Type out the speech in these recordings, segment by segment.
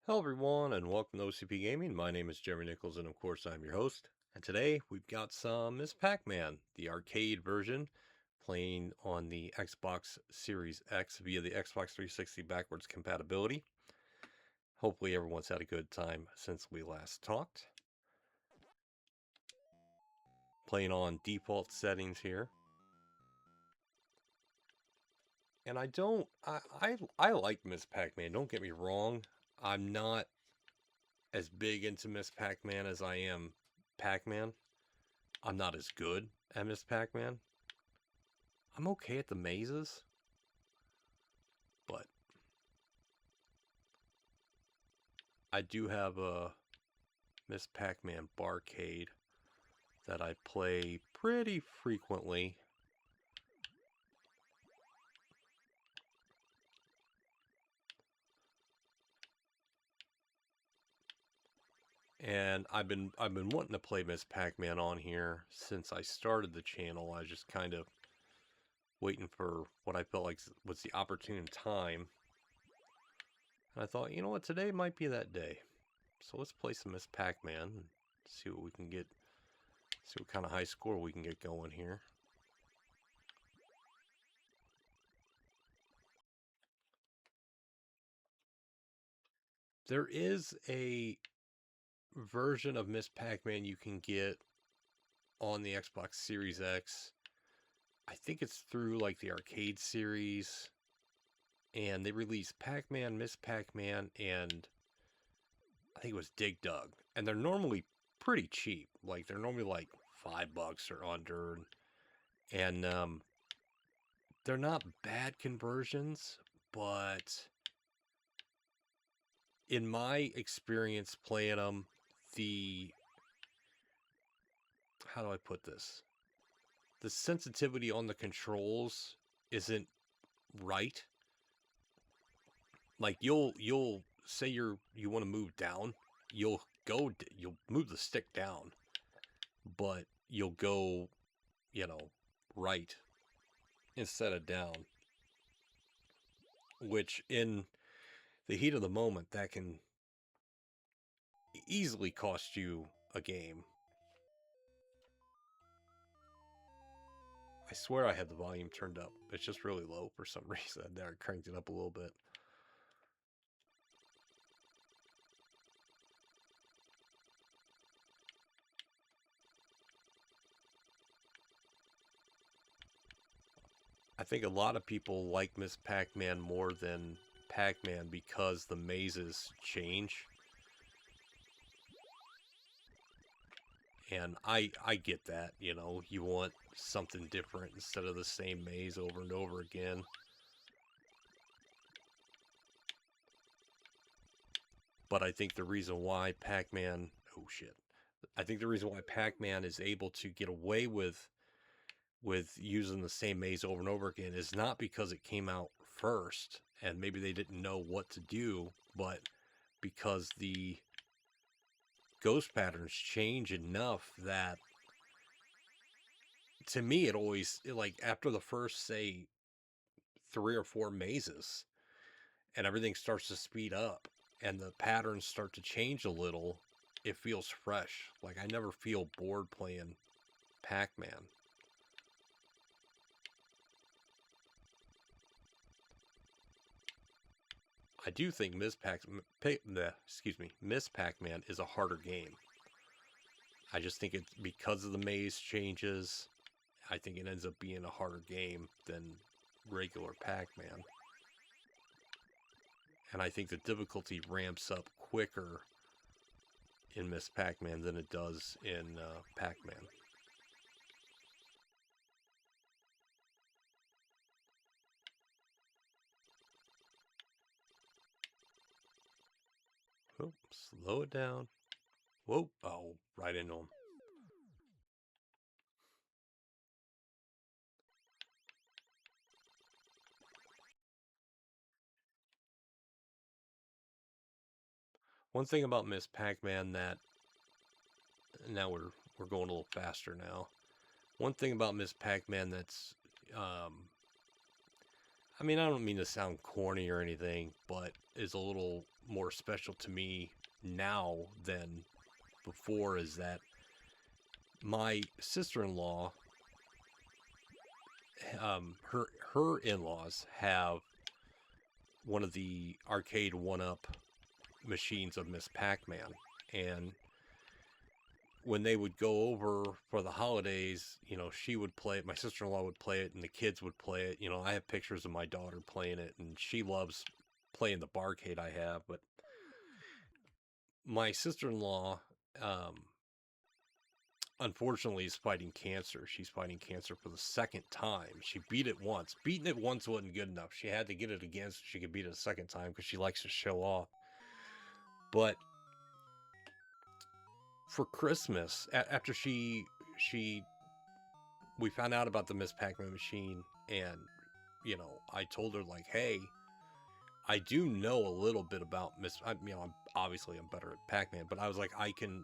Hello everyone and welcome to OCP Gaming. My name is Jeremy Nichols and of course I'm your host. And today we've got some Miss Pac-Man, the arcade version, playing on the Xbox Series X via the Xbox 360 backwards compatibility. Hopefully everyone's had a good time since we last talked. Playing on default settings here. And I like Miss Pac-Man, don't get me wrong. I'm not as big into Miss Pac-Man as I am Pac-Man. I'm not as good at Miss Pac-Man. I'm okay at the mazes, but I do have a Miss Pac-Man barcade that I play pretty frequently. And I've been wanting to play Miss Pac-Man on here since I started the channel. I was just kind of waiting for what I felt like was the opportune time. And I thought, you know what, today might be that day. So let's play some Miss Pac-Man and see what we can get. See what kind of high score we can get going here. There is a version of Miss Pac-Man you can get on the Xbox Series X. I think it's through like the arcade series. And they released Pac-Man, Miss Pac-Man, and I think it was Dig Dug. And they're normally pretty cheap. Like they're normally like $5 or under. And they're not bad conversions, but in my experience playing them, how do I put this? The sensitivity on the controls isn't right. Like you'll say you want to move down, you'll move the stick down, but you'll go, right instead of down, which in the heat of the moment that can easily cost you a game. I swear I had the volume turned up. It's just really low for some reason. I cranked it up a little bit. I think a lot of people like Miss Pac-Man more than Pac-Man because the mazes change. And I get that, you want something different instead of the same maze over and over again. But I think the reason why Pac-Man, I think the reason why Pac-Man is able to get away with using the same maze over and over again is not because it came out first and maybe they didn't know what to do, but because the ghost patterns change enough that, to me, it always, like, after the first, say, 3 or 4 mazes, and everything starts to speed up, and the patterns start to change a little, it feels fresh. Like, I never feel bored playing Pac-Man. I do think Miss Pac-Man is a harder game. I just think it's because of the maze changes, I think it ends up being a harder game than regular Pac-Man. And I think the difficulty ramps up quicker in Miss Pac-Man than it does in Pac-Man. Oh, slow it down. Whoa, oh, right into him. One thing about Miss Pac-Man that, now we're going a little faster now. One thing about Miss Pac-Man that's, I mean, I don't mean to sound corny or anything, but is a little more special to me now than before is that my sister-in-law, her in-laws have one of the arcade one-up machines of Miss Pac-Man, and when they would go over for the holidays, she would play it, my sister-in-law would play it, and the kids would play it. I have pictures of my daughter playing it, and she loves playing the barcade I have. But my sister-in-law, um, unfortunately, is fighting cancer. She's fighting cancer for the second time. She beat it once. Beating it once wasn't good enough. She had to get it again so she could beat it a second time because she likes to show off. But for Christmas, after we found out about the Miss Pac-Man machine, and I told her like, hey, I do know a little bit about I'm better at Pac-Man, but I was like, I can,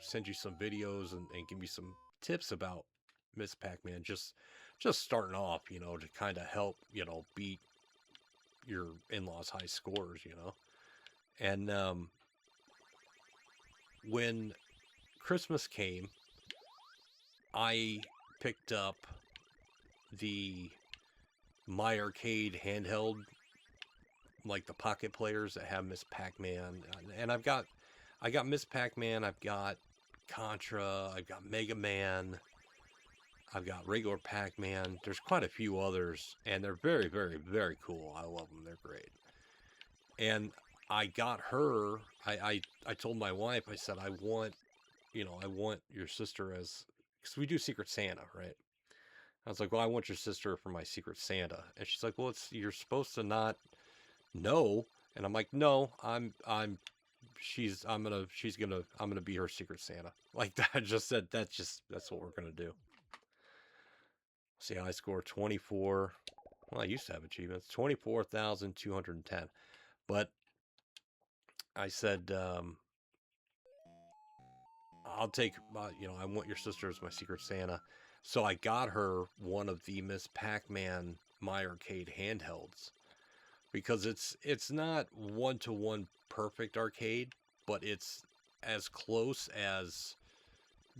send you some videos and give you some tips about Miss Pac-Man, just starting off, to kind of help, beat your in-laws' high scores, And when Christmas came, I picked up the My Arcade handheld, like the pocket players that have Miss Pac-Man, and I got Miss Pac-Man, I've got Contra, I've got Mega Man, I've got regular Pac-Man. There's quite a few others, and they're very, very, very cool. I love them. They're great. And I got her. I told my wife. I said, I want your sister as, because we do Secret Santa, right? I was like, well, I want your sister for my Secret Santa, and she's like, well, you're supposed to not know. And I'm like, no, I'm gonna be her Secret Santa. Like that. I just said that's what we're gonna do. See, I score 24. Well, I used to have achievements, 24,210. But I said, I'll take, I want your sister as my Secret Santa. So I got her one of the Miss Pac-Man My Arcade handhelds, because it's not one-to-one perfect arcade, but it's as close as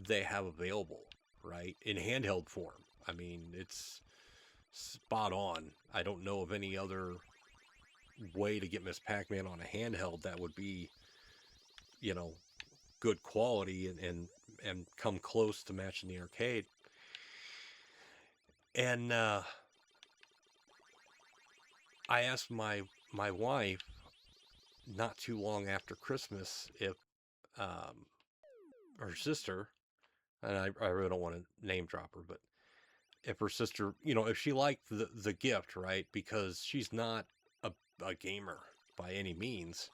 they have available, right? In handheld form. I mean, it's spot on. I don't know of any other way to get Miss Pac-Man on a handheld that would be, good quality and come close to matching the arcade. And I asked my wife not too long after Christmas if her sister, and I really don't want to name drop her, but if her sister, if she liked the gift, right? Because she's not a gamer by any means.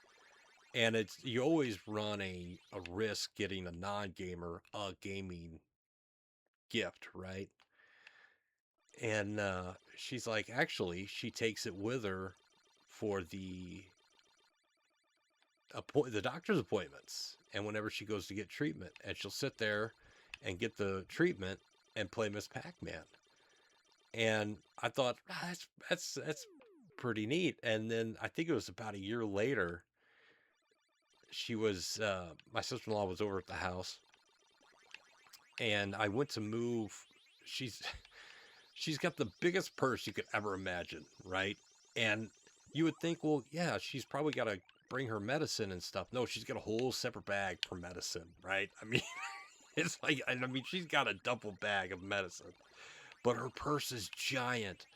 And you always run a risk getting a non-gamer a gaming gift, right? And she's like, actually, she takes it with her for the doctor's appointments, and whenever she goes to get treatment, and she'll sit there and get the treatment and play Miss Pac-Man. And I thought, that's pretty neat. And then I think it was about a year later, she was my sister-in-law was over at the house, and I went to move. She's got the biggest purse you could ever imagine, right? And you would think, well, yeah, she's probably got to bring her medicine and stuff. No, she's got a whole separate bag for medicine, right? I mean, it's like, she's got a duffel bag of medicine, but her purse is giant.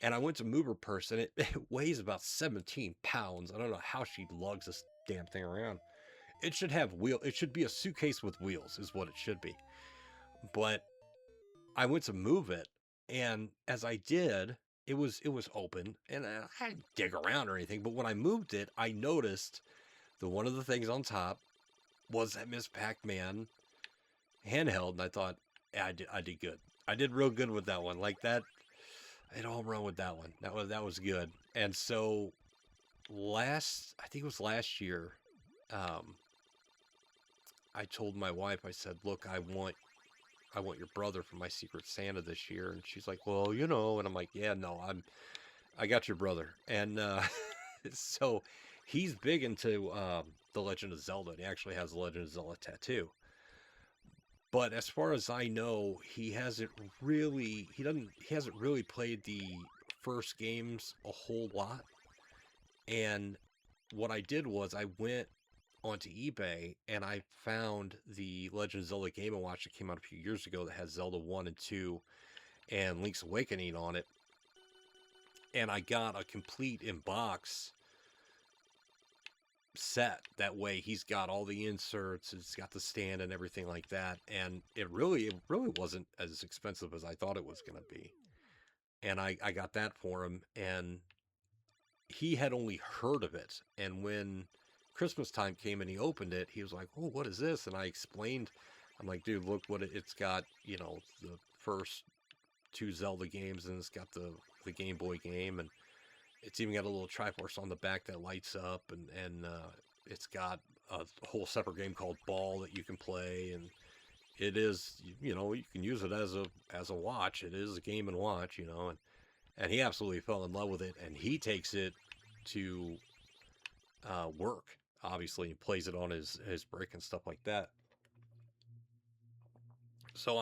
And I went to move her purse, and it weighs about 17 pounds. I don't know how she lugs this damn thing around. It should have it should be a suitcase with wheels, is what it should be. But I went to move it, and as I did, it was open, and I didn't dig around or anything. But when I moved it, I noticed one of the things on top was that Miss Pac-Man handheld, and I thought, yeah, I did good. I did real good with that one. Like that, I had a home run with that one. That was good. And so I think it was last year, I told my wife, I said, look, I want your brother for my Secret Santa this year. And she's like, well, and I'm like, yeah, no, I got your brother, and so he's big into the Legend of Zelda. He actually has the Legend of Zelda tattoo. But as far as I know, he hasn't really played the first games a whole lot. And what I did was I went onto eBay and I found the Legend of Zelda Game & Watch that came out a few years ago that has Zelda 1 and 2 and Link's Awakening on it. And I got a complete in-box set. That way he's got all the inserts, it's got the stand and everything like that. And it really wasn't as expensive as I thought it was going to be. And I got that for him, and he had only heard of it. And when Christmas time came and he opened it, he was like, "Oh, what is this?" And I explained, I'm like, "Dude, look what it's got, you know, the first two Zelda games, and it's got the Game Boy game, and it's even got a little Triforce on the back that lights up, and it's got a whole separate game called Ball that you can play, and it is, you know, you can use it as a watch. It is a Game and Watch, you know." And he absolutely fell in love with it, and he takes it to work, obviously, and plays it on his break and stuff like that. So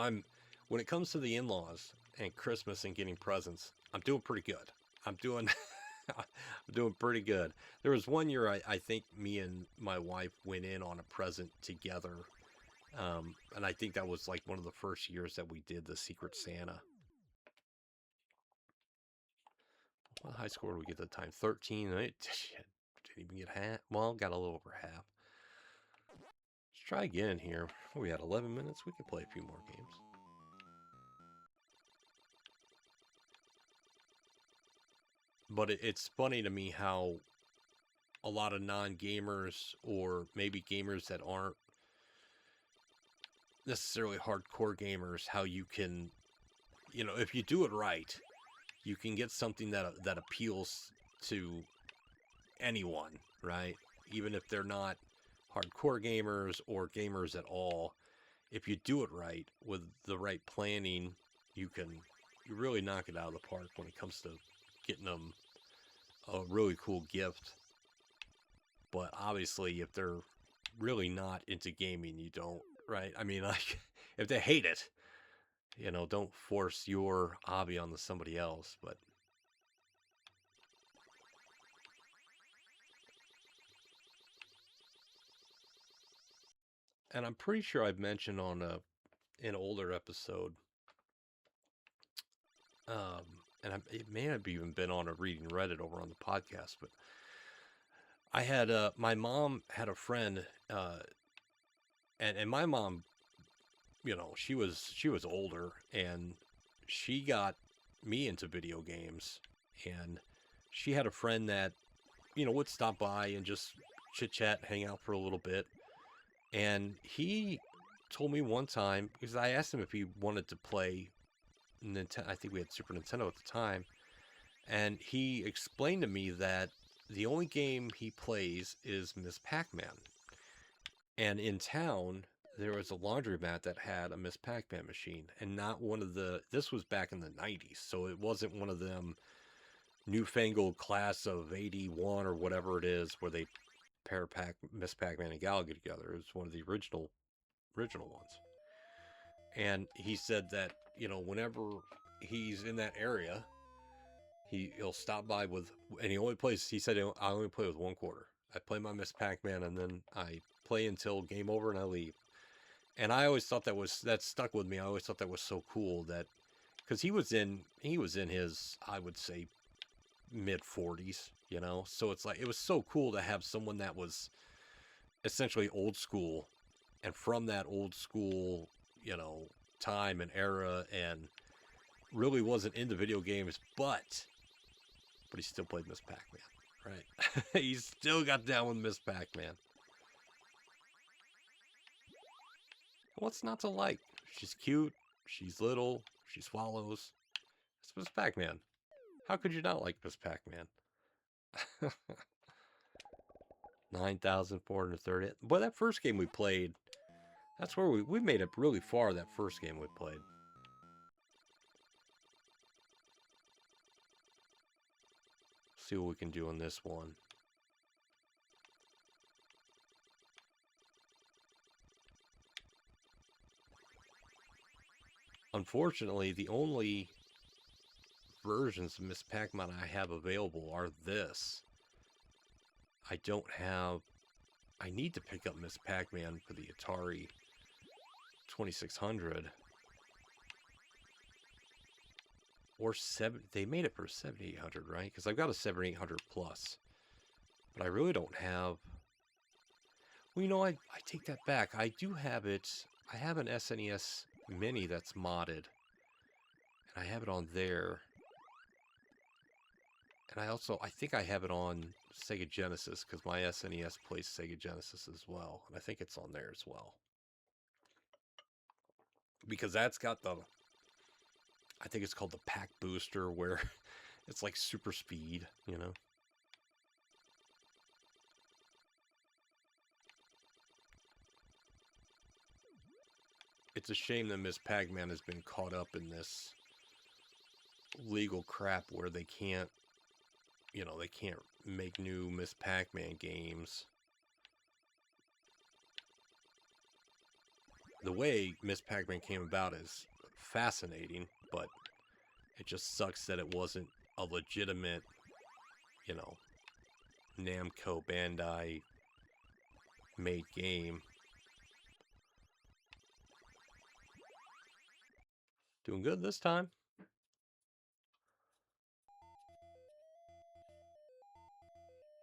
when it comes to the in-laws and Christmas and getting presents, I'm doing pretty good. I'm doing I'm doing pretty good. There was one year I think me and my wife went in on a present together. And I think that was like one of the first years that we did the Secret Santa. What high score did we get at the time? 13. I didn't even get half. Well, got a little over half. Let's try again here. We had 11 minutes. We could play a few more games. But it's funny to me how a lot of non-gamers, or maybe gamers that aren't necessarily hardcore gamers, how you can, you know, if you do it right, you can get something that appeals to anyone, right? Even if they're not hardcore gamers or gamers at all. If you do it right with the right planning, you really knock it out of the park when it comes to getting them a really cool gift. But obviously, if they're really not into gaming, you don't, right? I mean, like, if they hate it, you know, don't force your hobby onto somebody else. But and I'm pretty sure I've mentioned on an older episode, and it may have even been on a Reading Reddit over on the podcast, but I had my mom had a friend, and my mom, you know, she was older, and she got me into video games, and she had a friend that, you know, would stop by and just chit chat, hang out for a little bit. And he told me one time, because I asked him if he wanted to play Nintendo. I think we had Super Nintendo at the time. And he explained to me that the only game he plays is Miss Pac-Man. And in town, there was a laundromat that had a Miss Pac-Man machine. And not one of this was back in the 90s. So it wasn't one of them newfangled class of 81 or whatever it is where they pair Miss Pac-Man and Galaga together. It was one of the original ones. And he said that, you know, whenever he's in that area, he'll stop by with, and he said, I only play with 1/4. I play my Miss Pac-Man, and then I play until game over and I leave. And I always thought that stuck with me. I always thought that was so cool, that because he was in his, I would say, mid 40s, you know. So it's like, it was so cool to have someone that was essentially old school, and from that old school, you know, time and era, and really wasn't into video games, but he still played Miss Pac-Man, right? He still got down with Miss Pac-Man. What's not to like? She's cute, she's little, she swallows. It's Miss Pac-Man. How could you not like Miss Pac-Man? 9,430. Boy, that first game we played, that's where we made it really far, that first game we played. See what we can do on this one. Unfortunately, the only versions of Miss Pac-Man I have available are this. I don't have... I need to pick up Miss Pac-Man for the Atari 2600. Or 7... They made it for 7800, right? Because I've got a 7800 plus. But I really don't have... Well, you know, I take that back. I do have it... I have an SNES Mini that's modded. And I have it on there. And I think I have it on Sega Genesis, because my SNES plays Sega Genesis as well. And I think it's on there as well. Because that's got the... I think it's called the Pack Booster, where it's like super speed, you know? It's a shame that Miss Pac-Man has been caught up in this legal crap where they can't, you know, they can't make new Miss Pac-Man games. The way Miss Pac-Man came about is fascinating, but it just sucks that it wasn't a legitimate, you know, Namco Bandai made game. Doing good this time.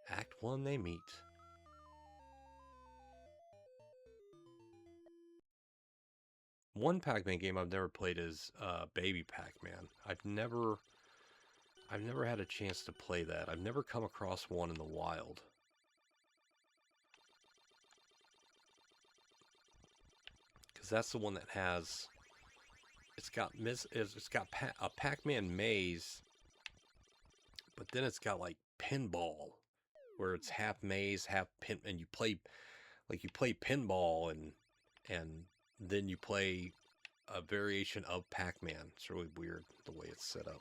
Act 1, they meet. One Pac-Man game I've never played is Baby Pac-Man. I've never had a chance to play that. I've never come across one in the wild. Because that's the one that has... It's got a Pac-Man maze, but then it's got like pinball, where it's half maze, half pin, and you play pinball, and then you play a variation of Pac-Man. It's really weird the way it's set up.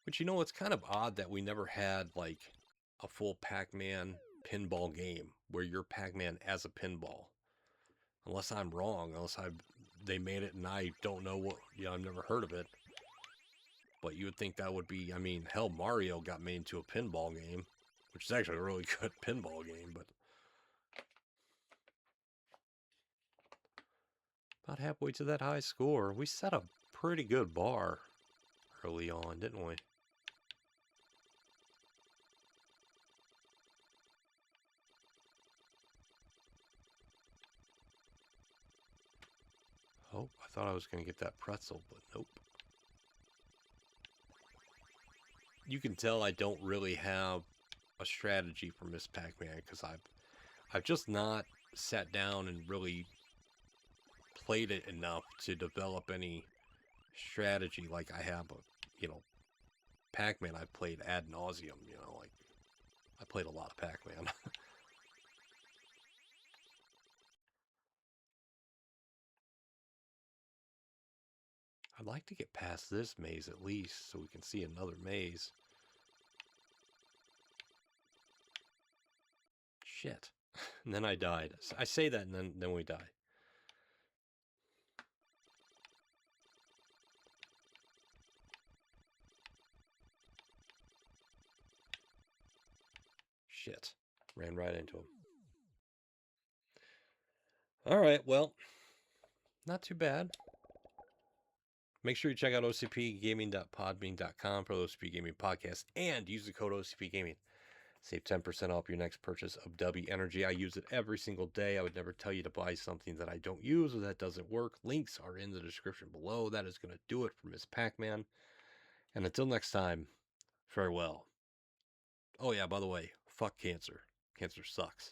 But you know, it's kind of odd that we never had like a full Pac-Man pinball game where you're Pac-Man as a pinball. Unless I'm wrong, they made it and I don't know what, I've never heard of it. But you would think that would be, I mean, hell, Mario got made into a pinball game, which is actually a really good pinball game, but... About halfway to that high score. We set a pretty good bar early on, didn't we? Oh, I thought I was going to get that pretzel, but nope. You can tell I don't really have a strategy for Miss Pac-Man, because I've just not sat down and really played it enough to develop any strategy like I have, you know, Pac-Man I've played ad nauseum, you know, like, I played a lot of Pac-Man. I'd like to get past this maze at least, so we can see another maze. Shit. And then I died. I say that and then we die. Shit. Ran right into him. Alright, well, not too bad. Make sure you check out OCPGAMING.podbean.com for the OCP Gaming Podcast and use the code OCPGAMING. Save 10% off your next purchase of Dubby Energy. I use it every single day. I would never tell you to buy something that I don't use or that doesn't work. Links are in the description below. That is going to do it for Miss Pac-Man. And until next time, farewell. Oh yeah, by the way, fuck cancer. Cancer sucks.